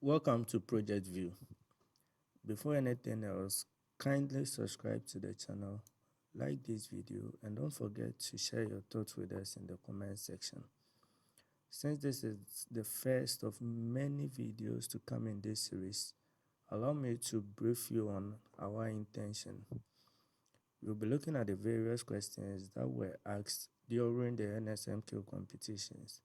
Welcome to Project View. Before anything else, kindly subscribe to the channel, like this video, and don't forget to share your thoughts with us in the comment section. Since this is the first of many videos to come in this series, allow me to brief you on our intention. We'll be looking at the various questions that were asked during the NSMQ competitions.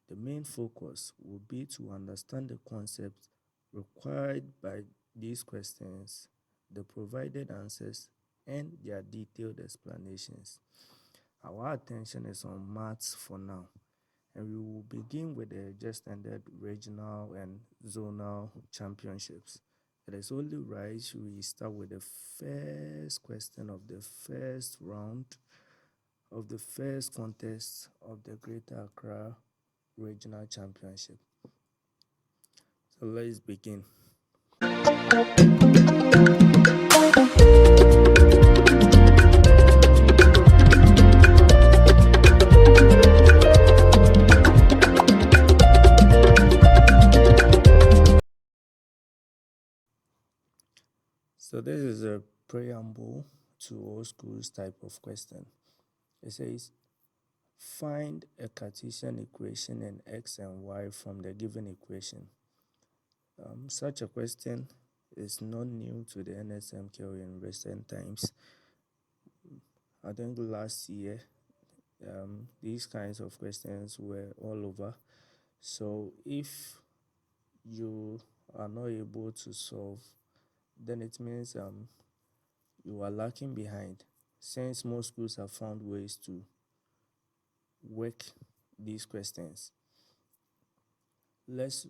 The main focus will be to understand the concepts required by these questions, the provided answers, and their detailed explanations. Our attention is on maths for now, and we will begin with the just ended regional and zonal championships. It is only right we start with the first question of the first round of the first contest of the Greater Accra Regional Championship. So let's begin. So this is a preamble to old school's type of question. It says, find a Cartesian equation in x and y from the given equation. Such a question is not new to the NSMQ in recent times. I think last year, these kinds of questions were all over. So if you are not able to solve, then it means you are lacking behind, since most schools have found ways to work these questions. Let's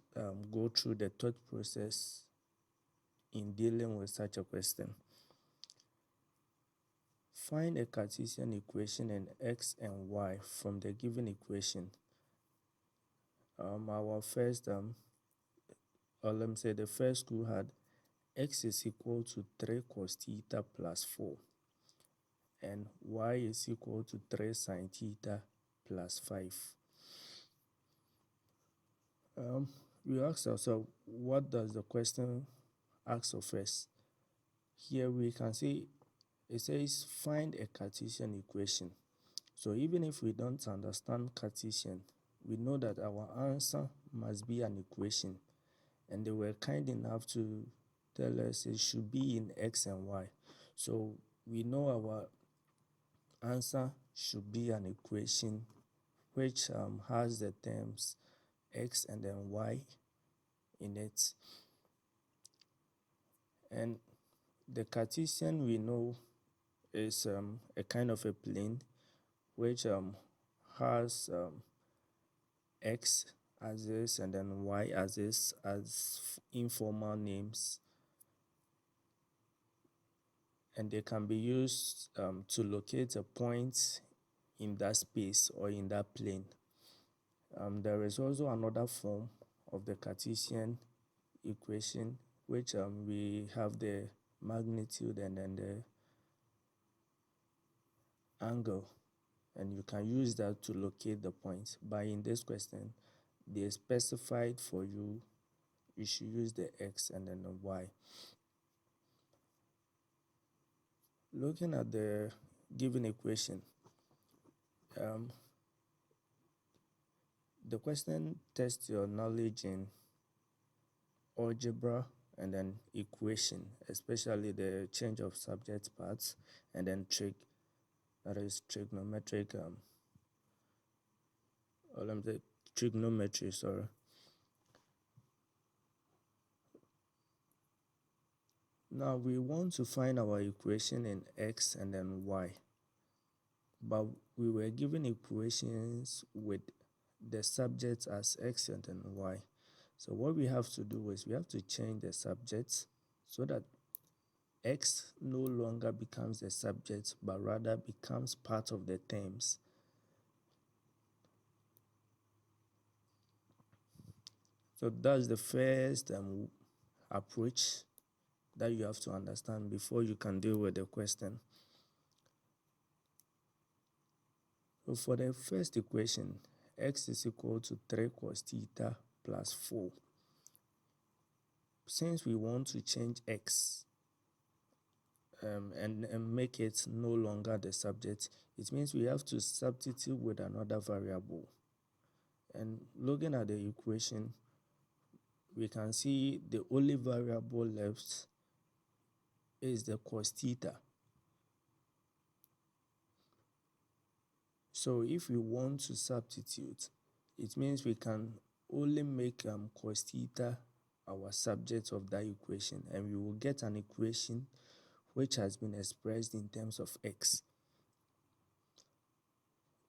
go through the thought process in dealing with such a question. Find a Cartesian equation in x and y from the given equation. Our first, or let me say the first school had x is equal to 3 cos theta plus 4, and y is equal to 3 sin theta plus 5. We ask ourselves, what does the question ask of us? Here we can see it says find a Cartesian equation. So even if we don't understand Cartesian, we know that our answer must be an equation, and they were kind enough to tell us it should be in x and y. So we know our answer should be an equation which has the terms x and then y in it. And the Cartesian we know is a kind of a plane which has x as this and then y as this as informal names, and they can be used to locate a point in that space or in that plane. There is also another form of the Cartesian equation which we have the magnitude and then the angle, and you can use that to locate the point. But in this question, they specified for you should use the x and then the y. Looking at the given equation, the question tests your knowledge in algebra and then equation, especially the change of subject parts, and then that is trigonometric, trigonometry, sorry. Now we want to find our equation in x and then y, but we were given equations with the subjects as x and then y. So what we have to do is we have to change the subjects so that x no longer becomes the subject but rather becomes part of the terms. So that's the first approach that you have to understand before you can deal with the question. So for the first equation, x is equal to 3 cos theta plus 4. since we want to change x and make it no longer the subject, it means we have to substitute with another variable. And looking at the equation, we can see the only variable left is the cos theta. So if we want to substitute, it means we can only make cos theta our subject of that equation, and we will get an equation which has been expressed in terms of x.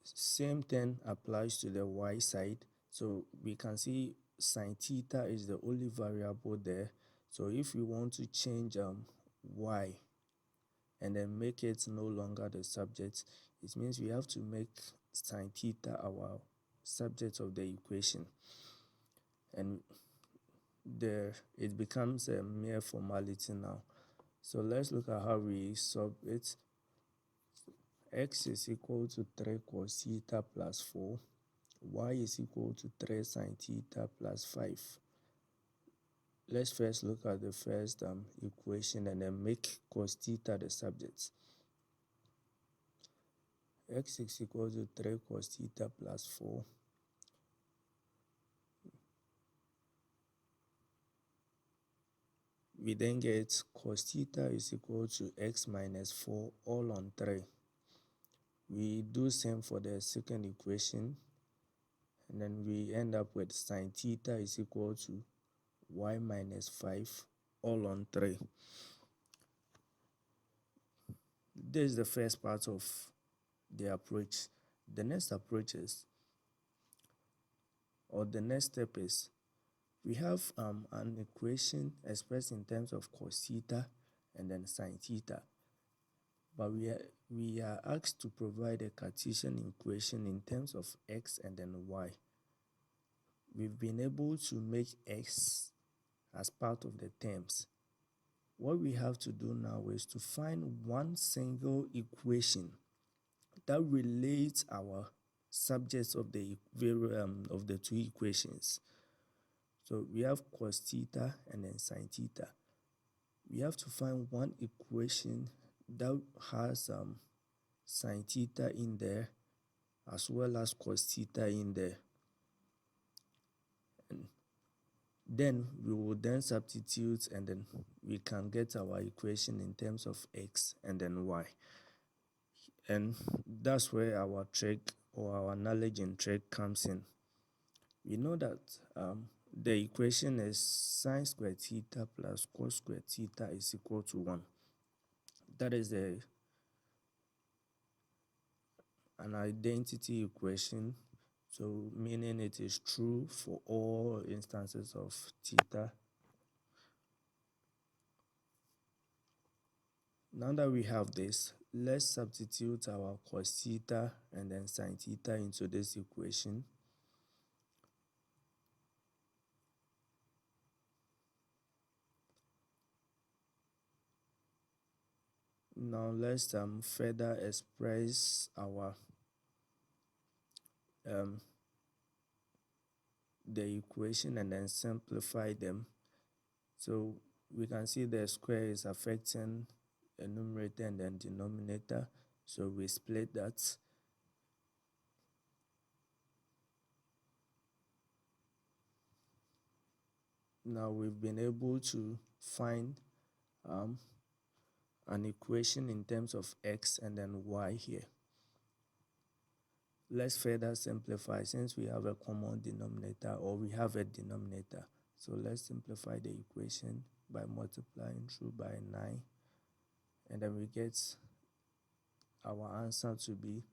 Same thing applies to the y side. So we can see sin theta is the only variable there. So if we want to change y and then make it no longer the subject, it means we have to make sin theta our subject of the equation. And there it becomes a mere formality now. So let's look at how we solve it. X is equal to 3 cos theta plus 4. Y is equal to 3 sin theta plus 5. Let's first look at the first equation and then make cos theta the subject. X is equal to 3 cos theta plus 4. We then get cos theta is equal to x minus 4 all on 3. We do same for the second equation, and then we end up with sin theta is equal to y minus 5 all on 3. This is the first part of the approach. The next approach is, or the next step is, we have an equation expressed in terms of cos theta and then sin theta. But we are asked to provide a Cartesian equation in terms of x and then y. We've been able to make x as part of the terms. What we have to do now is to find one single equation that relates our subjects of the two equations. So we have cos theta and then sin theta. We have to find one equation that has sin theta in there as well as cos theta in there. And then we will then substitute, and then we can get our equation in terms of x and then y. And that's where our trick or our knowledge in trick comes in. We know that the equation is sin squared theta plus cos squared theta is equal to 1. That is an identity equation, so meaning it is true for all instances of theta. Now that we have this, let's substitute our cos theta and then sin theta into this equation. Now let's further express our the equation and then simplify them. So we can see the square is affecting the numerator and then denominator, so we split that. Now we've been able to find an equation in terms of x and then y here. Let's further simplify since we have a common denominator, or we have a denominator. So let's simplify the equation by multiplying through by 9, and then we get our answer to be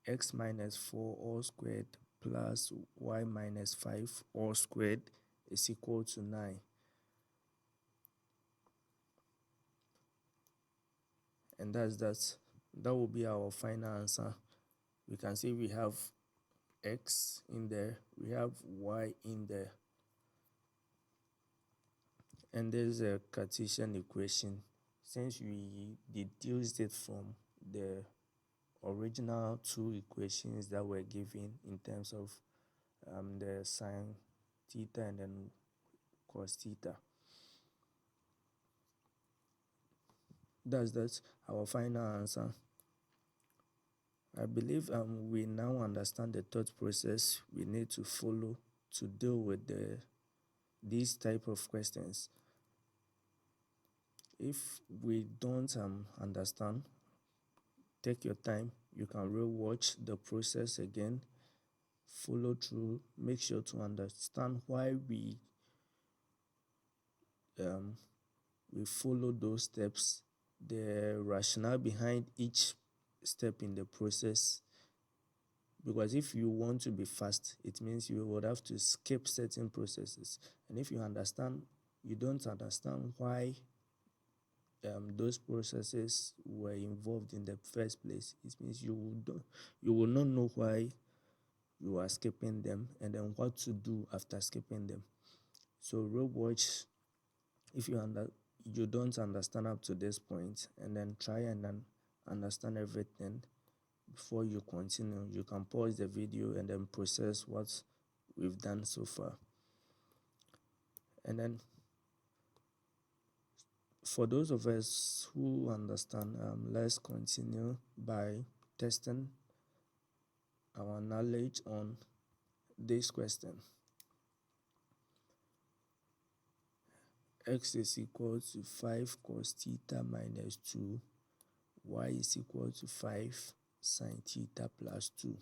x minus 4 all squared plus y minus 5 all squared is equal to 9. And that will be our final answer. We can see we have x in there, we have y in there, and there's a Cartesian equation. Since we deduced it from the original two equations that were given in terms of the sin theta and then cos theta. That's our final answer. I believe we now understand the thought process we need to follow to deal with these type of questions. If we don't understand, take your time. You can re-watch the process again, follow through, make sure to understand why we follow those steps, the rationale behind each step in the process. Because if you want to be fast, it means you would have to skip certain processes. And if you don't understand why those processes were involved in the first place, it means you will not know why you are skipping them and then what to do after skipping them. So rewatch if you don't understand up to this point, and then try and then understand everything before you continue. You can pause the video and then process what we've done so far. And then for those of us who understand, let's continue by testing our knowledge on this question. X is equal to 5 cos theta minus 2. Y is equal to 5 sin theta plus 2.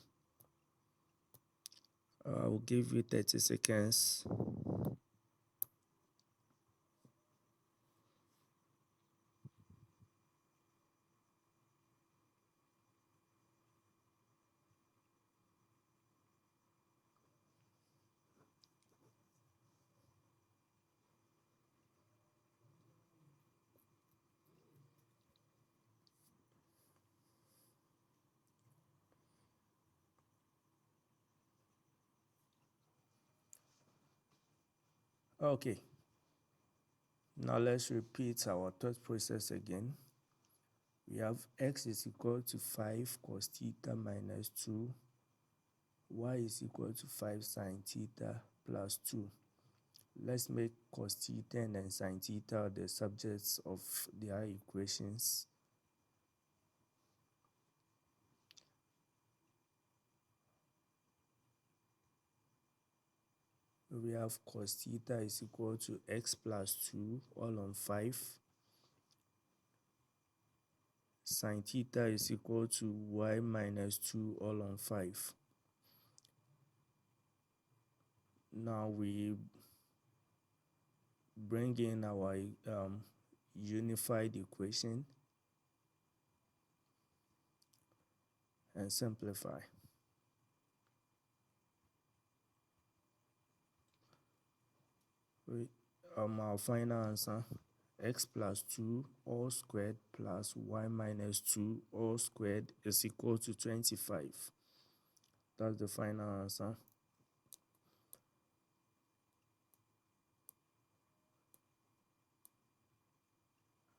I will give you 30 seconds. Okay, now let's repeat our thought process again. We have x is equal to 5 cos theta minus 2. Y is equal to 5 sin theta plus 2. Let's make cos theta and then sin theta the subjects of their equations. We have cos theta is equal to x plus 2 all on 5. Sin theta is equal to y minus 2 all on 5. Now we bring in our unified equation and simplify. Our final answer, x plus 2 all squared plus y minus 2 all squared is equal to 25. That's the final answer.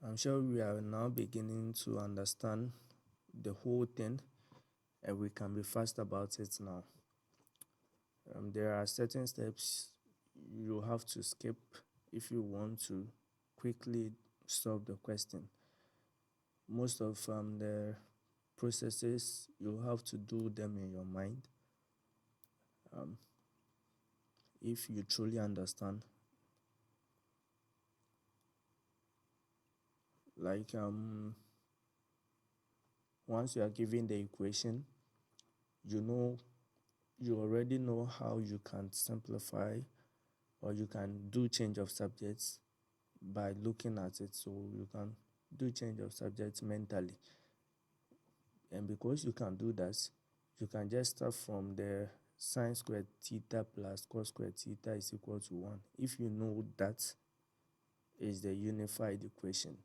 I'm sure we are now beginning to understand the whole thing, and we can be fast about it now. There are certain steps you have to skip if you want to quickly solve the question. Most of the processes, you have to do them in your mind. If you truly understand, like once you are given the equation, you already know how you can simplify, or you can do change of subjects by looking at it. So you can do change of subjects mentally, and because you can do that, you can just start from the sine squared theta plus cos squared theta is equal to 1. If you know that is the unified equation,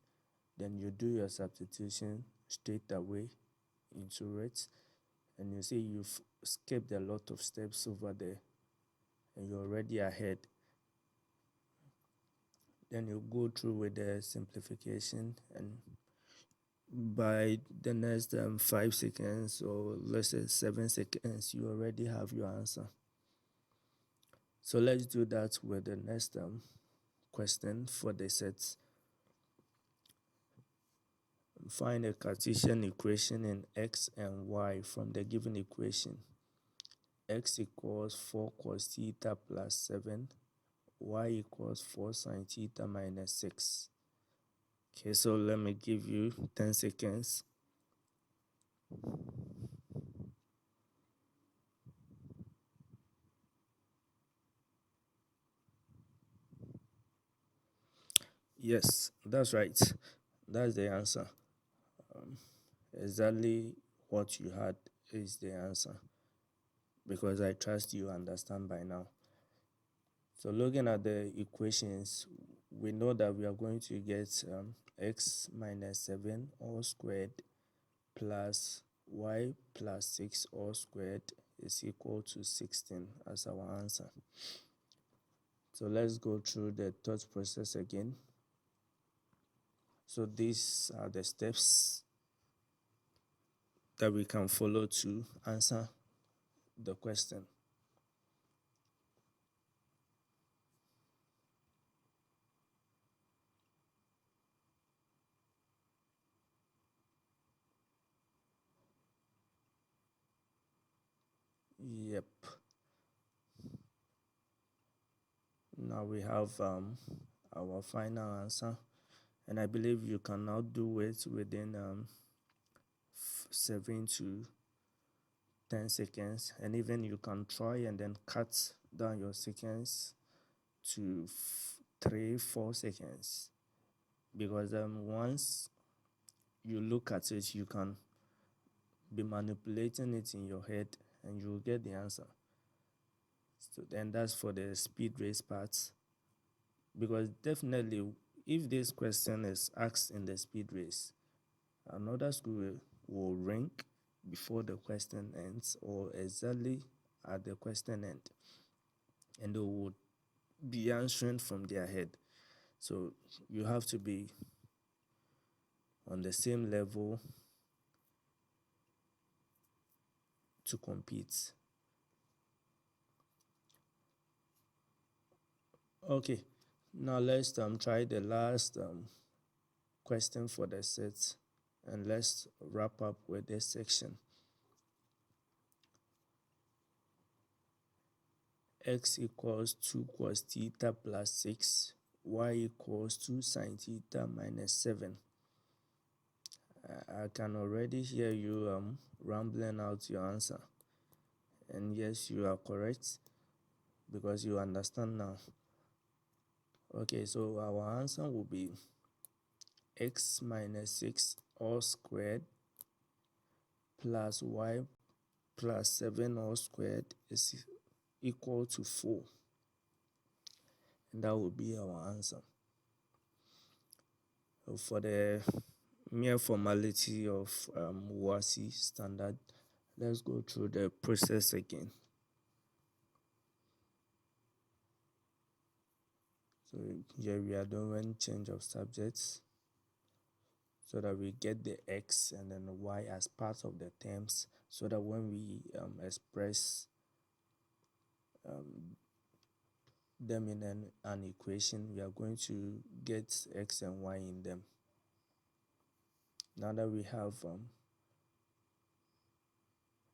then you do your substitution straight away into it, and you see you've skipped a lot of steps over there and you're already ahead. Then you go through with the simplification, and by the next 5 seconds, or let's say 7 seconds, you already have your answer. So let's do that with the next question for the sets. Find a Cartesian equation in x and y from the given equation. X equals 4 cos theta plus 7, y equals 4 sin theta minus 6. Okay, so let me give you 10 seconds. Yes, that's right. That's the answer. Exactly what you had is the answer, because I trust you understand by now. So looking at the equations, we know that we are going to get x minus 7 all squared plus y plus 6 all squared is equal to 16 as our answer. So let's go through the thought process again. So these are the steps that we can follow to answer the question. Yep. Now we have our final answer, and I believe you can now do it within 7 to 10 seconds, and even you can try and then cut down your seconds to 3-4 seconds, because once you look at it, you can be manipulating it in your head and you'll get the answer. So then that's for the speed race part, because definitely if this question is asked in the speed race, another school will rank before the question ends or exactly at the question end, and they would be answering from their head. So you have to be on the same level to compete. Okay, now let's try the last question for the set, and let's wrap up with this section. X equals 2 cos theta plus 6, y equals 2 sin theta minus 7. I can already hear you rambling out your answer. And yes, you are correct, because you understand now. Okay, so our answer will be x minus 6 all squared plus y plus 7 all squared is equal to 4. And that will be our answer. So for the mere formality of WASI standard, let's go through the process again. So here we are doing change of subjects, so that we get the x and then the y as part of the terms, so that when we express them in an equation, we are going to get x and y in them. Now that we have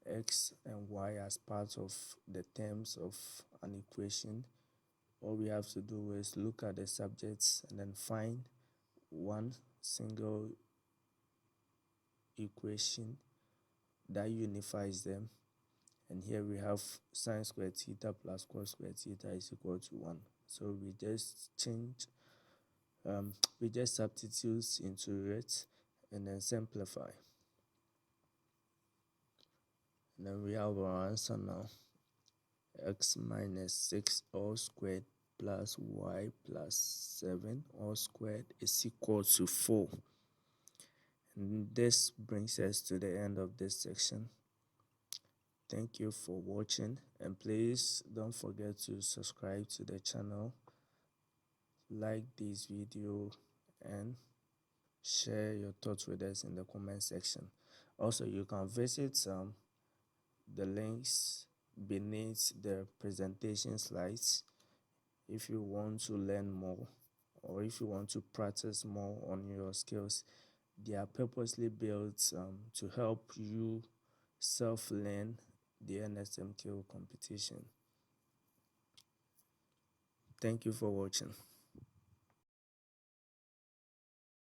x and y as part of the terms of an equation, all we have to do is look at the subjects and then find one single equation that unifies them. And here we have sine squared theta plus cos squared theta is equal to 1. So we just change, we just substitute into it and then simplify. And then we have our answer now. X minus 6 all squared plus y plus 7 all squared is equal to 4. And this brings us to the end of this section. Thank you for watching, and please don't forget to subscribe to the channel, like this video, and share your thoughts with us in the comment section. Also, you can visit the links beneath the presentation slides if you want to learn more, or if you want to practice more on your skills. They are purposely built to help you self-learn the NSMQ competition. Thank you for watching.